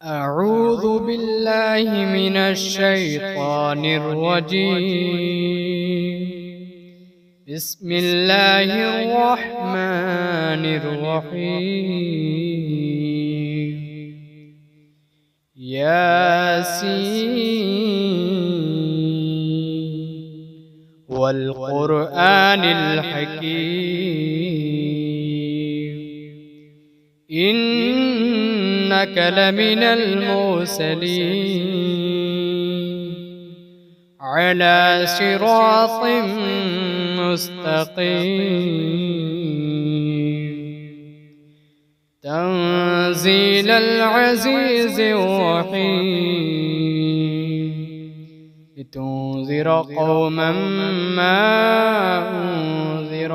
أعوذ بالله من الشيطان الرجيم. بسم الله الرحمن الرحيم. ياسين والقرآن الحكيم إنك لمن المرسلين على صراط مستقيم تنزيل العزيز الرحيم لتنذر قوما ما أنذر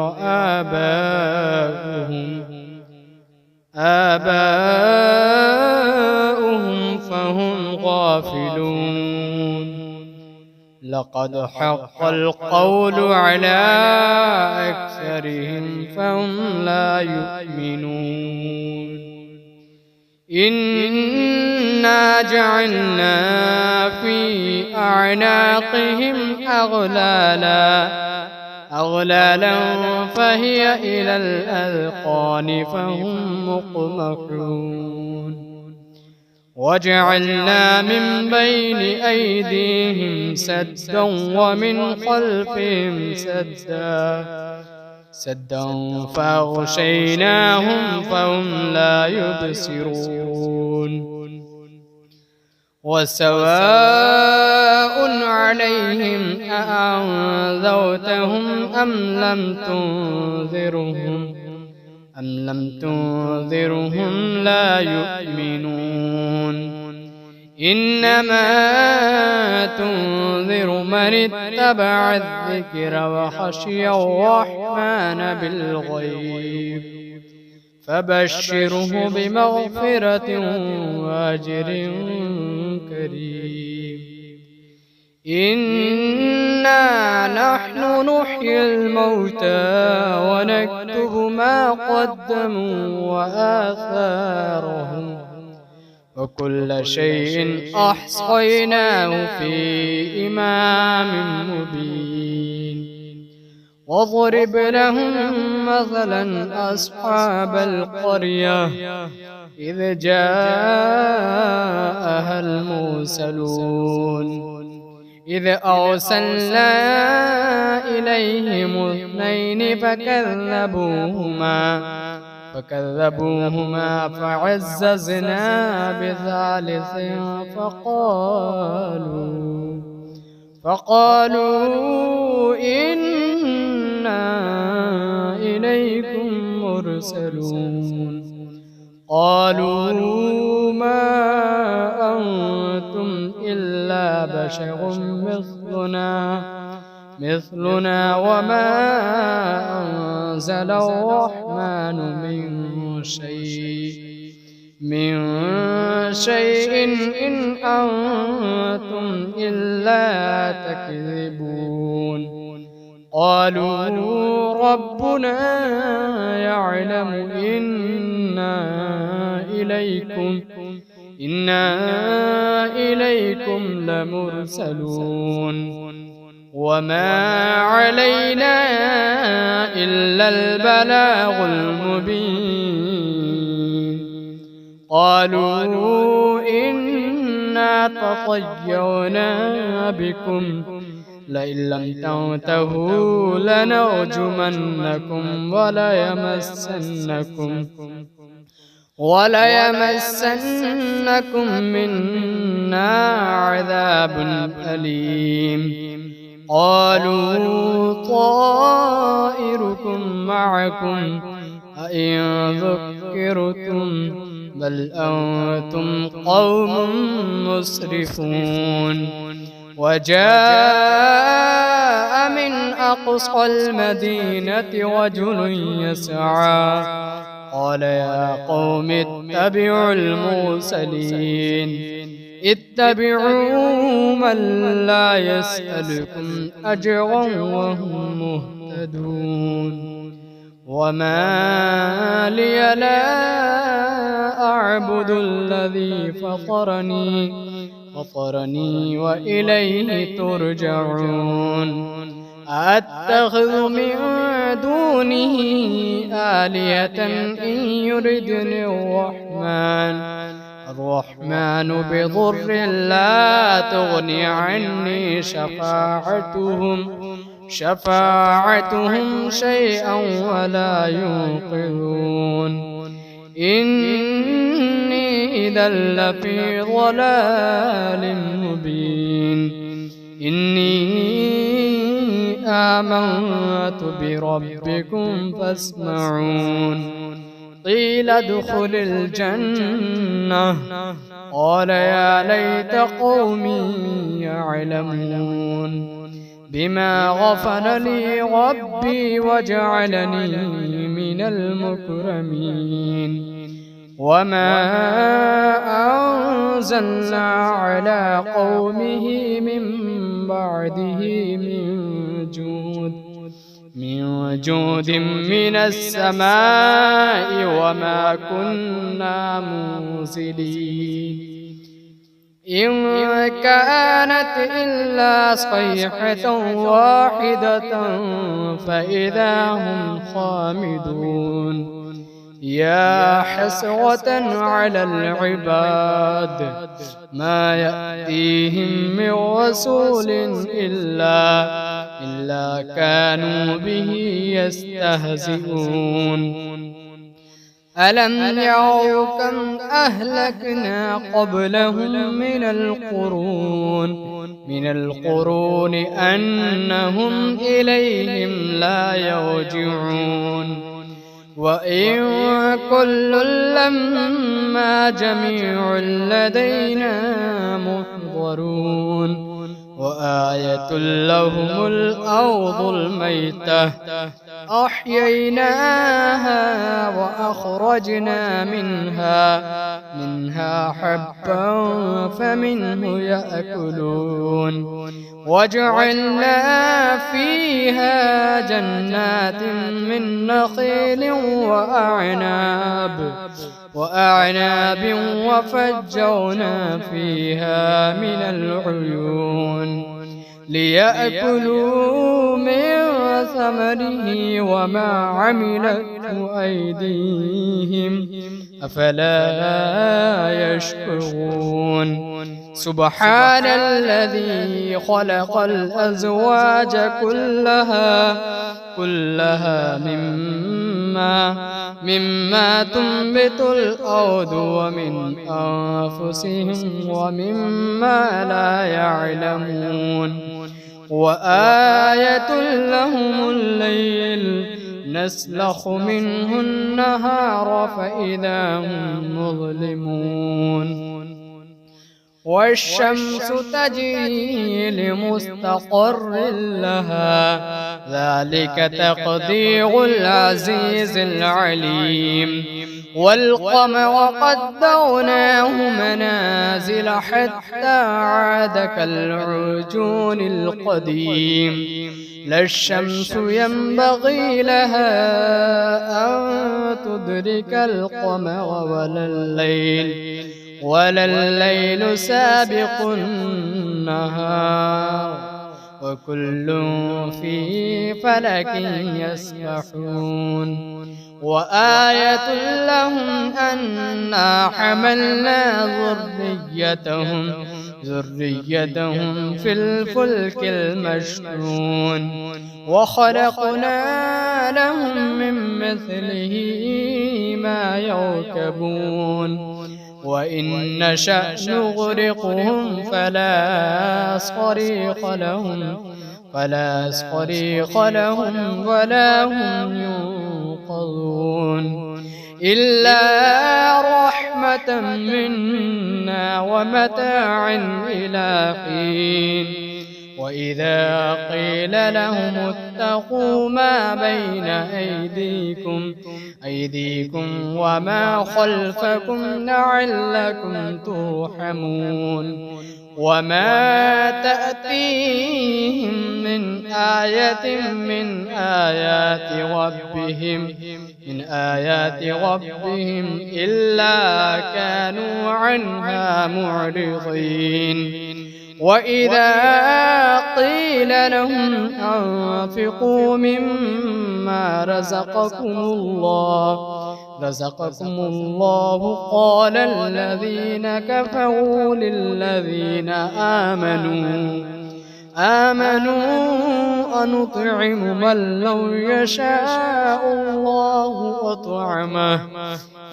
آباؤهم فهم غافلون. لقد حق القول على أكثرهم فهم لا يؤمنون. إنا جعلنا في أعناقهم أغلالا فهي إلى الأذقان فهم مقمحون. وجعلنا من بين أيديهم سدا ومن خلفهم سدا فأغشيناهم فهم لا يبصرون. وسواء عليهم أأنذرتهم أم لم تنذرهم لا يؤمنون. إنما تنذر من اتبع الذكر وخشي الرحمن بالغيب فبشره بمغفرة وأجر كريم. إنا نحن نحيي الموتى ونكتب ما قدموا وآثارهم وكل شيء أحصيناه في إمام مبين. واضرب لهم مثلا أصحاب القرية إذ جاءها المرسلون إذ أرسلنا إليهم اثنين فكذبوهما فعززنا بثالث فقالوا إنا إليكم مرسلون. قالوا ما أنتم إلا بشر مثلنا وما أنزل الرحمن من شيء إن أنتم إلا تكذبون. قالوا ربنا يعلم إنا إليكم لمرسلون وما علينا إلا البلاغ المبين. قالوا إنا تطيرنا بكم لئن لم تنتهوا لنرجمنكم وليمسنكم منا عذاب أليم. قالوا طائركم معكم أئن ذكرتم بل أنتم قوم مسرفون. وجاء من أقصى المدينة رجل يسعى قال يا قوم اتبعوا المرسلين اتبعوا من لا يسألكم أجرا وهم مهتدون. وما لي لا أعبد الذي فطرني وإليه ترجعون أتخذ من دونه آلهة إن يردني الرحمن بضر لا تغني عني شفاعتهم شيئا ولا ينقذون إني إذا لفي ضلال مبين إني آمنت بربكم فاسمعون قيل ادخل الجنة قال يا ليت قومي يعلمون بما غفر لي ربي وجعلني من المكرمين وما أنزلنا على قومه من بعده من جود من السماء وما كنا منزلين إن كانت إلا صيحة واحدة فإذا هم خامدون يا حسرة على العباد ما يأتيهم من رسول إلا كانوا به يستهزئون ألم يروا كم أهلكنا قبلهم من القرون أنهم إليهم لا يرجعون وإن كل لما جميع لدينا محضرون وآية لهم الأرض الميتة أحييناها وأخرجنا منها حبا فمنه يأكلون وجعلنا فيها جنات من نخيل وأعناب وفجرنا فيها من العيون ليأكلوا من ثمره وما عملته أيديهم أفلا يشكرون سبحان الذي خلق الأزواج كلها مما تنبت الأرض ومن أنفسهم ومما لا يعلمون وآية لهم الليل نسلخ منه النهار فإذا هم مظلمون والشمس تجري لمستقر لها ذلك تقدير العزيز العليم والقمر قدرناه منازل حتى عاد كالعرجون القديم لا الشمس ينبغي لها أن تدرك القمر ولا الليل سابق النهار وكل في فلك يسبحون وآية لهم أنا حملنا ذريتهم في الفلك المشحون وخلقنا لهم من مثله ما يركبون وإن نشأ نغرقهم فلا صريخ لهم ولا هم ينقذون إلا رحمة منا ومتاعا إلى حين وإذا قيل لهم اتقوا ما بين أيديكم وما خلفكم لعلكم ترحمون وما تأتيهم من آية من آيات ربهم إلا كانوا عنها معرضين وإذا قيل لهم أنفقوا مما رزقكم الله قال الذين كفروا للذين آمنوا أنطعم من لو يشاء الله أطعمه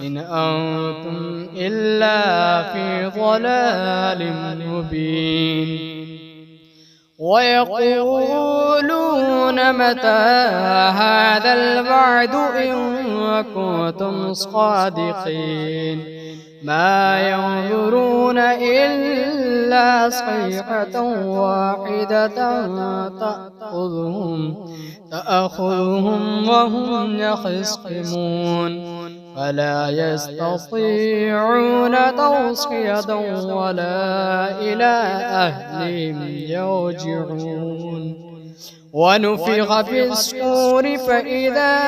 إن أنتم إلا في ضلال مبين ويقولون متى هذا الوعد إن كنتم صادقين ما ينظرون إلا صيحة واحدة تأخذهم وهم يخصمون فلا يستطيعون توصية ولا إلى أهلهم يرجعون ونفخ في الصور فإذا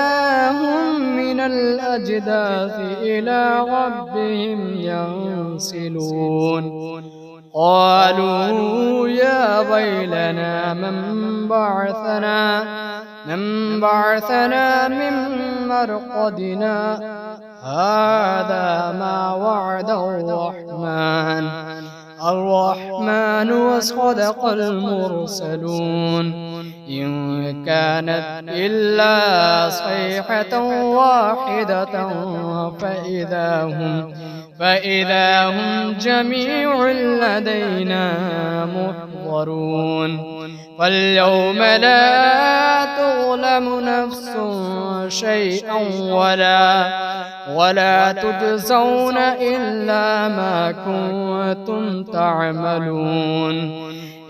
هم من الأجداث إلى ربهم ينسلون قالوا يا ويلنا من بعثنا من مرقدنا هذا ما وعد الرحمن وصدق المرسلون إن كانت إلا صيحة واحدة فإذا هم جميع لدينا محضرون فاليوم لا تظلم نفس شيئا ولا تجزون إلا ما كنتم تعملون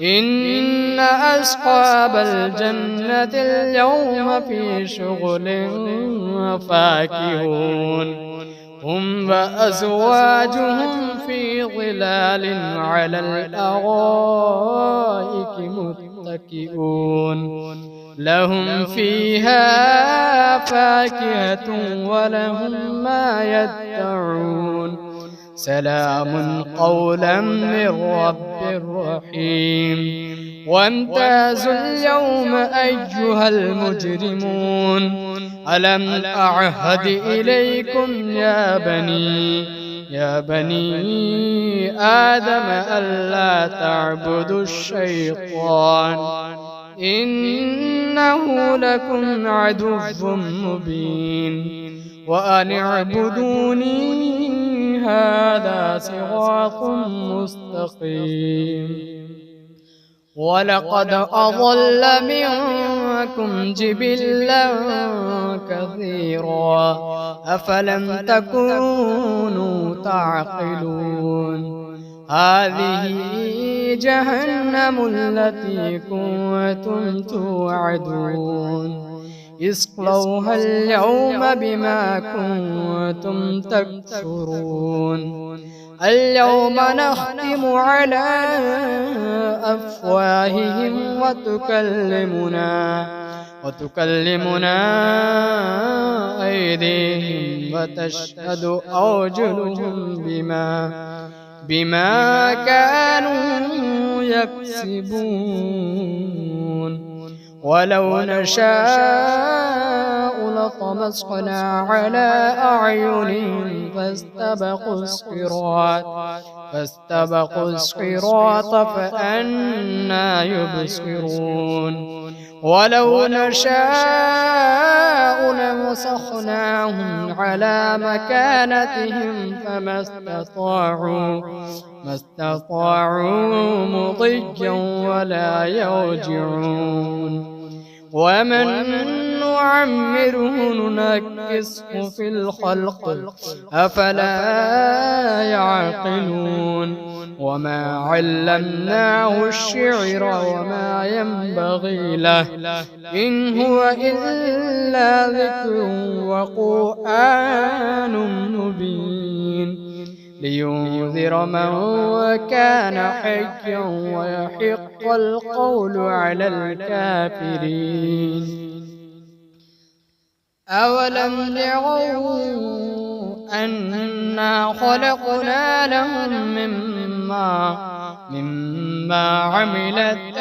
إن أصحاب الجنة اليوم في شغل فاكهون هم وأزواجهم في ظلال على الأرائك متكئون لهم فيها فاكهة ولهم ما يدعون سلام قولا من رب رحيم وامتازوا اليوم أيها المجرمون ألم أعهد إليكم يا بني آدم ألا تعبدوا الشيطان إنه لكم عدو مبين وأن اعبدوني هذا صراط مستقيم ولقد أضل منكم جبلا كثيرا أفلم تكونوا تعقلون هذه جهنم التي كنتم توعدون اصلوها اليوم بما كنتم تكفرون اليوم نختم على أفواههم وتكلمنا أيديهم وتشهد أرجلهم بما كانوا يكسبون ولو نشاء لطمسنا على أعينهم فاستبقوا الصراط فأنى يبصرون ولو نشاء لمسخناهم على مكانتهم فما استطاعوا مضيا ولا يرجعون ومن نعمره ننكسه في الخلق أفلا يعقلون وما علمناه الشعر وما ينبغي له إن هو إلا ذكر وقرآن مبين لينذر من كان حيا ويحق القول على الكافرين أولم يروا أنا خلقنا لهم مما عملت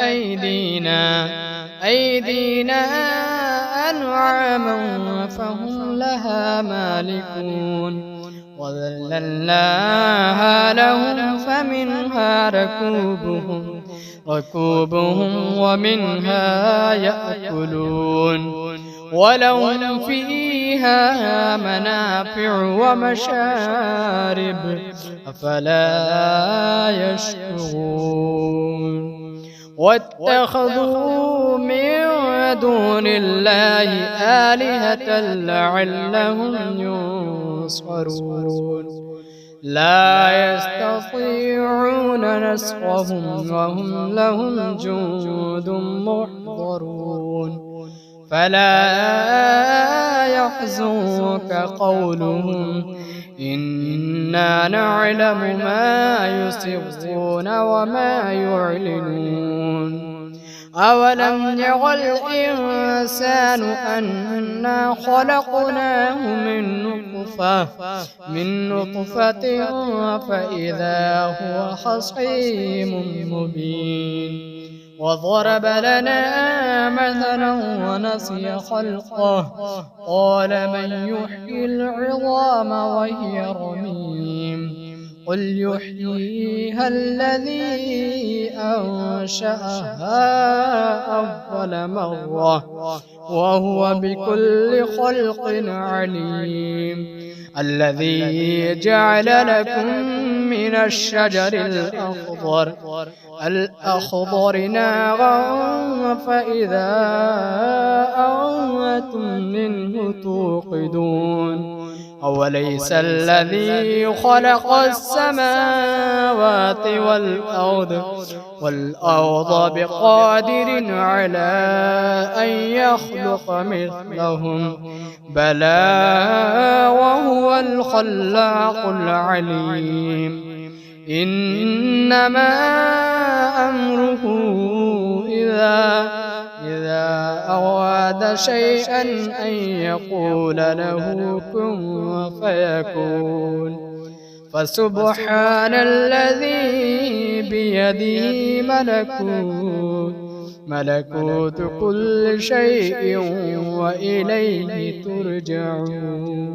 أيدينا أنعاما فهم لها مالكون وذللناها لهم فمنها ركوبهم ومنها يأكلون ولهم فيها منافع ومشارب أفلا يشكرون واتخذوا من دون الله آلهة لعلهم ينصرون لا يستطيعون نصرهم وهم لهم جند محضرون فلا يحزنك قولهم إنا نعلم ما يسرون وما يعلنون أولم ير الإنسان أنا خلقناه من نطفة فإذا هو خصيم مبين وضرب لنا مثلا ونسي خلقه قال من يحيي العظام وهي رميم قل يحييها الذي أنشأها أول مرة وهو بكل خلق عليم الذي جعل لكم من الشجر الأخضر نارا فإذا أنتم منه توقدون أوليس الذي خلق السماوات والأرض بقادر على أن يخلق مثلهم بلى وهو الخلاق العليم إنما أمره إذا أراد شيئا أن يقول له كن فيكون فسبحان الذي بيده ملكوت كل شيء وإليه ترجعون.